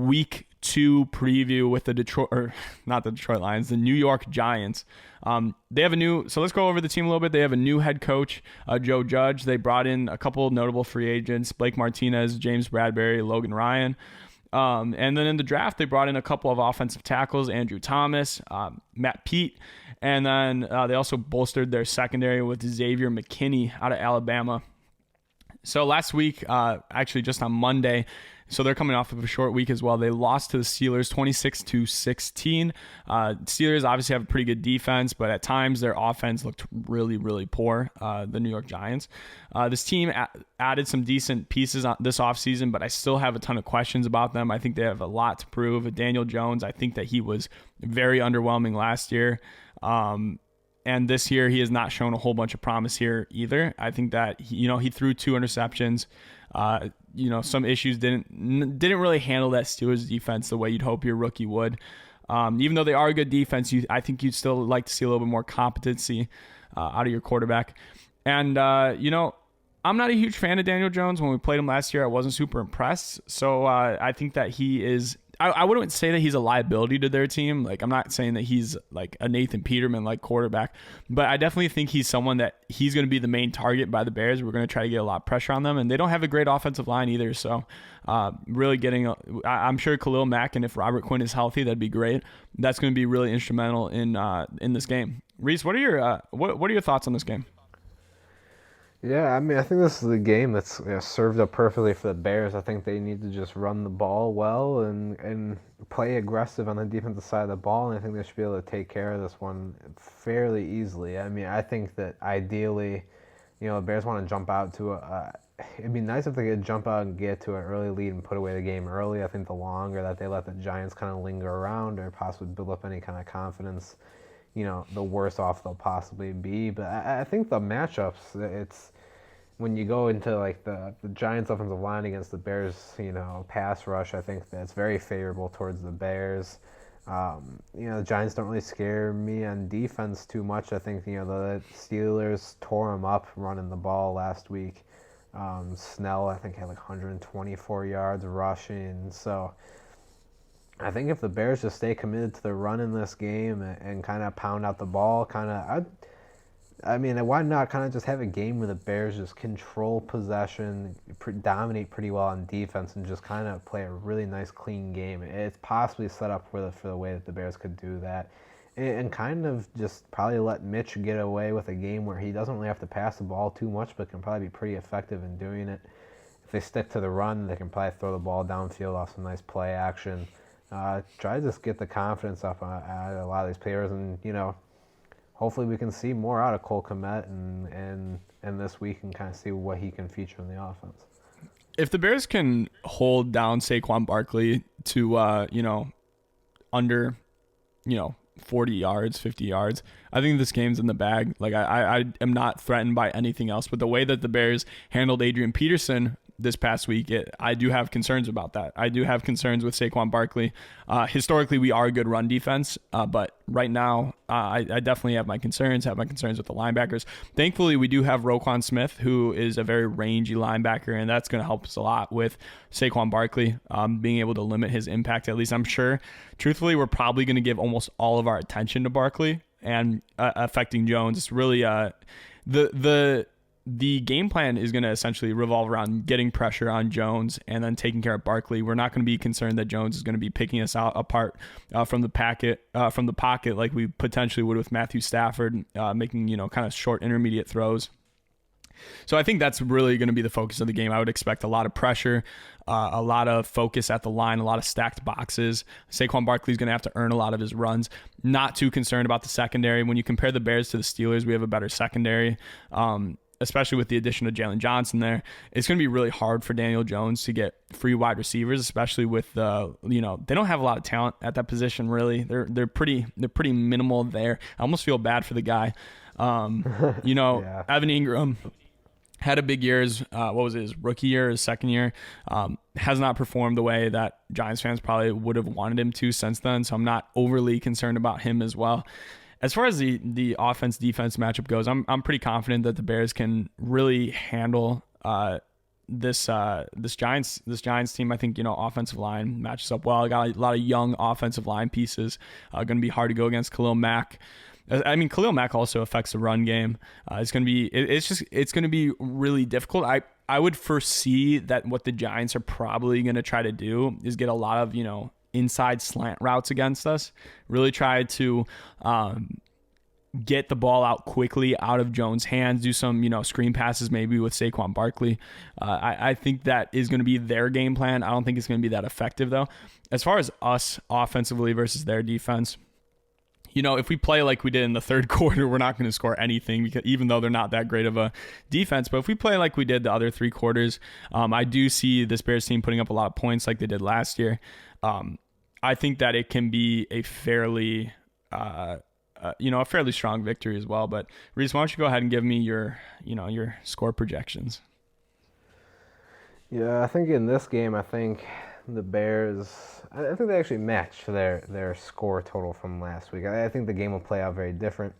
week 2 preview with the not the Detroit Lions, the New York Giants. They have so let's go over the team a little bit. They have a new head coach, Joe Judge. They brought in a couple of notable free agents, Blake Martinez, James Bradbury, Logan Ryan. And then in the draft, they brought in a couple of offensive tackles, Andrew Thomas, Matt Pete, and then they also bolstered their secondary with Xavier McKinney out of Alabama. So last week, actually just on Monday, so they're coming off of a short week as well. They lost to the Steelers 26-16. Steelers obviously have a pretty good defense, but at times their offense looked really, really poor, the New York Giants. This team added some decent pieces this offseason, but I still have a ton of questions about them. I think they have a lot to prove. Daniel Jones, I think that he was very underwhelming last year. And this year, he has not shown a whole bunch of promise here either. I think that he threw 2 interceptions. Some issues didn't really handle that Steelers defense the way you'd hope your rookie would. Even though they are a good defense, I think you'd still like to see a little bit more competency out of your quarterback. And I'm not a huge fan of Daniel Jones. When we played him last year, I wasn't super impressed. So I think that he is. I wouldn't say that he's a liability to their team. Like, I'm not saying that he's like a Nathan Peterman like quarterback, but I definitely think he's someone that he's going to be the main target by the Bears. We're going to try to get a lot of pressure on them, and they don't have a great offensive line either. So really I'm sure Khalil Mack, and if Robert Quinn is healthy, that'd be great. That's going to be really instrumental in this game. Reese, what are your thoughts on this game? Yeah, I mean, I think this is a game that's served up perfectly for the Bears. I think they need to just run the ball well and play aggressive on the defensive side of the ball, and I think they should be able to take care of this one fairly easily. I mean, I think that ideally, the Bears want to jump out to it'd be nice if they could jump out and get to an early lead and put away the game early. I think the longer that they let the Giants kind of linger around or possibly build up any kind of confidence, the worse off they'll possibly be. But I think the matchups, it's when you go into like the Giants offensive line against the Bears, pass rush, I think that's very favorable towards the Bears. The Giants don't really scare me on defense too much. I think, the Steelers tore them up running the ball last week. Snell, I think, had like 124 yards rushing. So I think if the Bears just stay committed to the run in this game and kind of pound out the ball, why not kind of just have a game where the Bears just control possession, dominate pretty well on defense, and just kind of play a really nice, clean game? It's possibly set up for the way that the Bears could do that. And kind of just probably let Mitch get away with a game where he doesn't really have to pass the ball too much, but can probably be pretty effective in doing it. If they stick to the run, they can probably throw the ball downfield off some nice play action. Try to just get the confidence up out of a lot of these players, and hopefully we can see more out of Cole Kmet and this week and kind of see what he can feature in the offense. If the Bears can hold down Saquon Barkley to under 40 yards, 50 yards, I think this game's in the bag. Like, I am not threatened by anything else, but the way that the Bears handled Adrian Peterson this past week, I do have concerns about that. I do have concerns with Saquon Barkley. Historically, we are a good run defense, but right now, I definitely have my concerns with the linebackers. Thankfully, we do have Roquan Smith, who is a very rangy linebacker, and that's going to help us a lot with Saquon Barkley, being able to limit his impact. At least I'm sure. Truthfully, we're probably going to give almost all of our attention to Barkley and affecting Jones. It's really the game plan is going to essentially revolve around getting pressure on Jones and then taking care of Barkley. We're not going to be concerned that Jones is going to be picking us apart from the pocket like we potentially would with Matthew Stafford, making kind of short intermediate throws. So I think that's really going to be the focus of the game. I would expect a lot of pressure, a lot of focus at the line, a lot of stacked boxes. Saquon Barkley is going to have to earn a lot of his runs. Not too concerned about the secondary. When you compare the Bears to the Steelers, we have a better secondary. Especially with the addition of Jalen Johnson there, it's going to be really hard for Daniel Jones to get free wide receivers, especially with they don't have a lot of talent at that position. Really, they're pretty minimal there. I almost feel bad for the guy. Yeah. Evan Ingram had a big year his rookie year, his second year. Has not performed the way that Giants fans probably would have wanted him to since then. So I'm not overly concerned about him as well. As far as the offense-defense matchup goes, I'm pretty confident that the Bears can really handle this Giants team, I think, offensive line matches up well. I got a lot of young offensive line pieces. Going to be hard to go against Khalil Mack. I mean, Khalil Mack also affects the run game. It's going to be it's going to be really difficult. I would foresee that what the Giants are probably going to try to do is get a lot of inside slant routes against us. Really try to get the ball out quickly out of Jones' hands, do some, screen passes maybe with Saquon Barkley. I think that is going to be their game plan. I don't think it's going to be that effective, though. As far as us offensively versus their defense, if we play like we did in the third quarter, we're not going to score anything, because even though they're not that great of a defense. But if we play like we did the other three quarters, I do see this Bears team putting up a lot of points like they did last year. I think that it can be a fairly strong victory as well. But Reese, why don't you go ahead and give me your score projections? Yeah, I think in this game, I think the Bears, I think they actually match their score total from last week. I think the game will play out very different,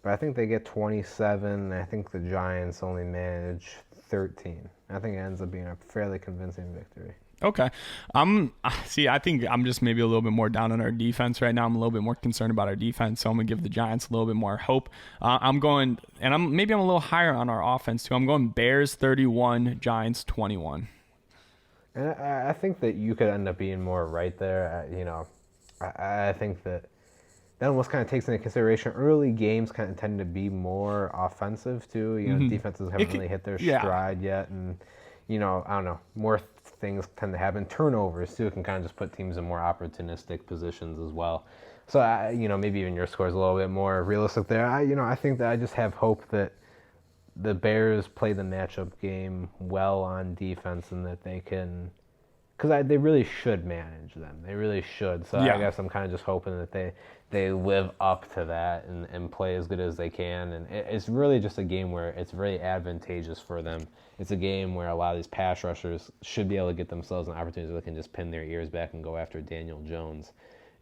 but I think they get 27, and I think the Giants only manage 13. I think it ends up being a fairly convincing victory. Okay. I think I'm just maybe a little bit more down on our defense right now. I'm a little bit more concerned about our defense, so I'm going to give the Giants a little bit more hope. I'm a little higher on our offense too. I'm going Bears 31, Giants 21. And I think that you could end up being more right there. I think that almost kind of takes into consideration early games kind of tend to be more offensive too. Defenses haven't really hit their stride yet, and I don't know, more things tend to happen. Turnovers too can kind of just put teams in more opportunistic positions as well. So maybe even your score is a little bit more realistic there. I think that I just have hope that the Bears play the matchup game well on defense, and that they can, because they really should manage them. They really should. So I guess I'm kind of just hoping that they live up to that and play as good as they can. And it's really just a game where it's really advantageous for them. It's a game where a lot of these pass rushers should be able to get themselves an opportunity where they can just pin their ears back and go after Daniel Jones.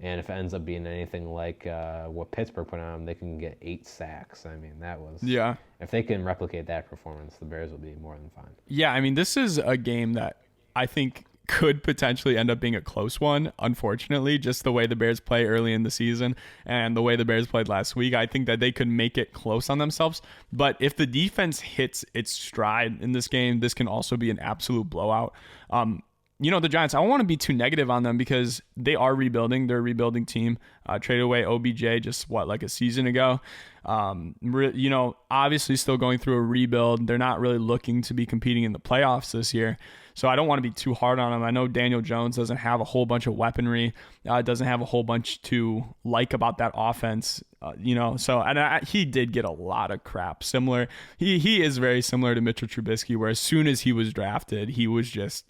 And if it ends up being anything like what Pittsburgh put on them, they can get 8 sacks. I mean, that was... Yeah. If they can replicate that performance, the Bears will be more than fine. Yeah, I mean, this is a game that I think could potentially end up being a close one, unfortunately, just the way the Bears play early in the season and the way the Bears played last week. I think that they could make it close on themselves. But if the defense hits its stride in this game, this can also be an absolute blowout. The Giants, I don't want to be too negative on them because they are rebuilding. They're a rebuilding team. Traded away OBJ just, like a season ago. Obviously still going through a rebuild. They're not really looking to be competing in the playoffs this year. So I don't want to be too hard on them. I know Daniel Jones doesn't have a whole bunch of weaponry. Doesn't have a whole bunch to like about that offense. He did get a lot of crap. Similar. He is very similar to Mitchell Trubisky, where as soon as he was drafted, he was just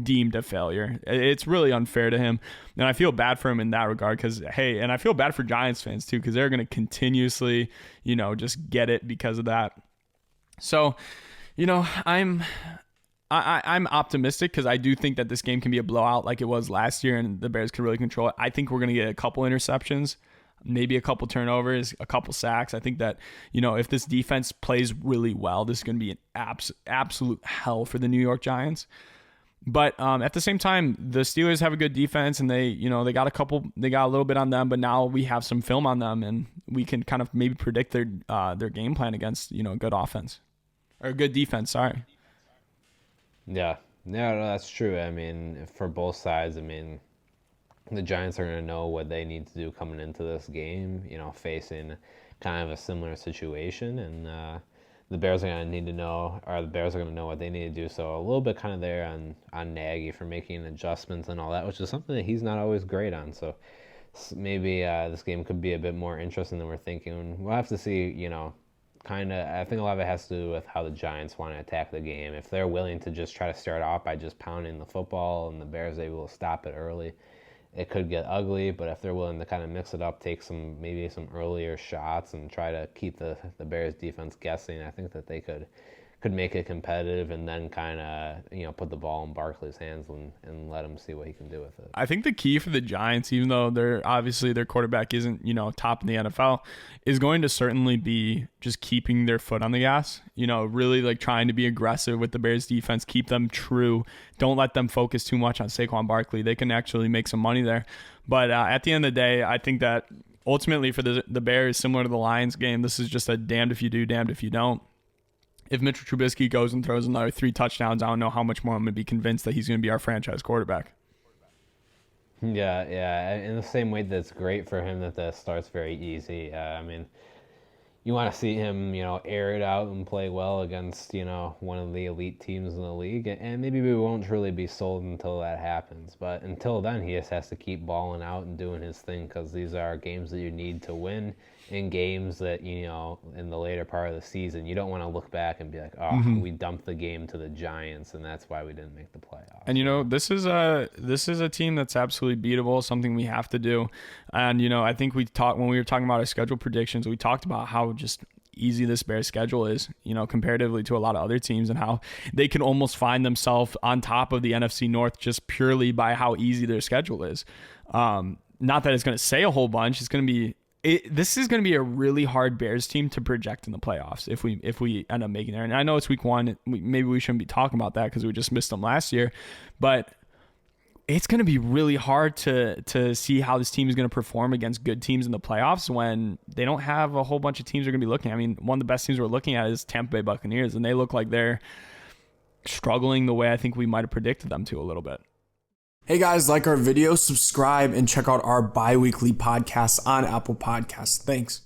deemed a failure. It's really unfair to him. And I feel bad for him in that regard and I feel bad for Giants fans too, because they're going to continuously, just get it because of that. So, I'm optimistic because I do think that this game can be a blowout like it was last year and the Bears can really control it. I think we're going to get a couple interceptions, maybe a couple turnovers, a couple sacks. I think that, if this defense plays really well, this is going to be an absolute hell for the New York Giants. But at the same time, the Steelers have a good defense, and they got a little bit on them, but now we have some film on them, and we can kind of maybe predict their game plan against good offense or good defense. Sorry. Yeah, no, that's true. I mean, for both sides, the Giants are going to know what they need to do coming into this game. Facing kind of a similar situation, and the Bears are going to need to know, or the Bears are going to know what they need to do. So a little bit kind of there on Nagy for making adjustments and all that, which is something that he's not always great on. So maybe this game could be a bit more interesting than we're thinking. We'll have to see, I think a lot of it has to do with how the Giants want to attack the game. If they're willing to just try to start off by just pounding the football and the Bears able to stop it early, it could get ugly. But if they're willing to kind of mix it up, take some earlier shots and try to keep the Bears defense guessing, I think that they could could make it competitive, and then kind of put the ball in Barkley's hands and let him see what he can do with it. I think the key for the Giants, even though their quarterback isn't, top in the NFL, is going to certainly be just keeping their foot on the gas, really like trying to be aggressive with the Bears defense, keep them true. Don't let them focus too much on Saquon Barkley. They can actually make some money there. But at the end of the day, I think that ultimately for the Bears, similar to the Lions game, this is just a damned if you do, damned if you don't. If Mitchell Trubisky goes and throws another 3 touchdowns, I don't know how much more I'm going to be convinced that he's going to be our franchise quarterback. Yeah. In the same way that it's great for him that the start's very easy. You want to see him, air it out and play well against, one of the elite teams in the league. And maybe we won't truly be sold until that happens. But until then, he just has to keep balling out and doing his thing, because these are games that you need to win. In games that, in the later part of the season, you don't want to look back and be like, we dumped the game to the Giants, and that's why we didn't make the playoffs. And, this is a team that's absolutely beatable, something we have to do. And, I think when we were talking about our schedule predictions, we talked about how just easy this Bears schedule is, comparatively to a lot of other teams, and how they can almost find themselves on top of the NFC North just purely by how easy their schedule is. Not that it's going to say a whole bunch. It's going to be this is going to be a really hard Bears team to project in the playoffs if we end up making there. And I know it's week 1. Maybe we shouldn't be talking about that because we just missed them last year. But it's going to be really hard to see how this team is going to perform against good teams in the playoffs when they don't have a whole bunch of teams they're going to be looking at. I mean, one of the best teams we're looking at is Tampa Bay Buccaneers, and they look like they're struggling the way I think we might have predicted them to a little bit. Hey guys, like our video, subscribe, and check out our bi-weekly podcast on Apple Podcasts. Thanks.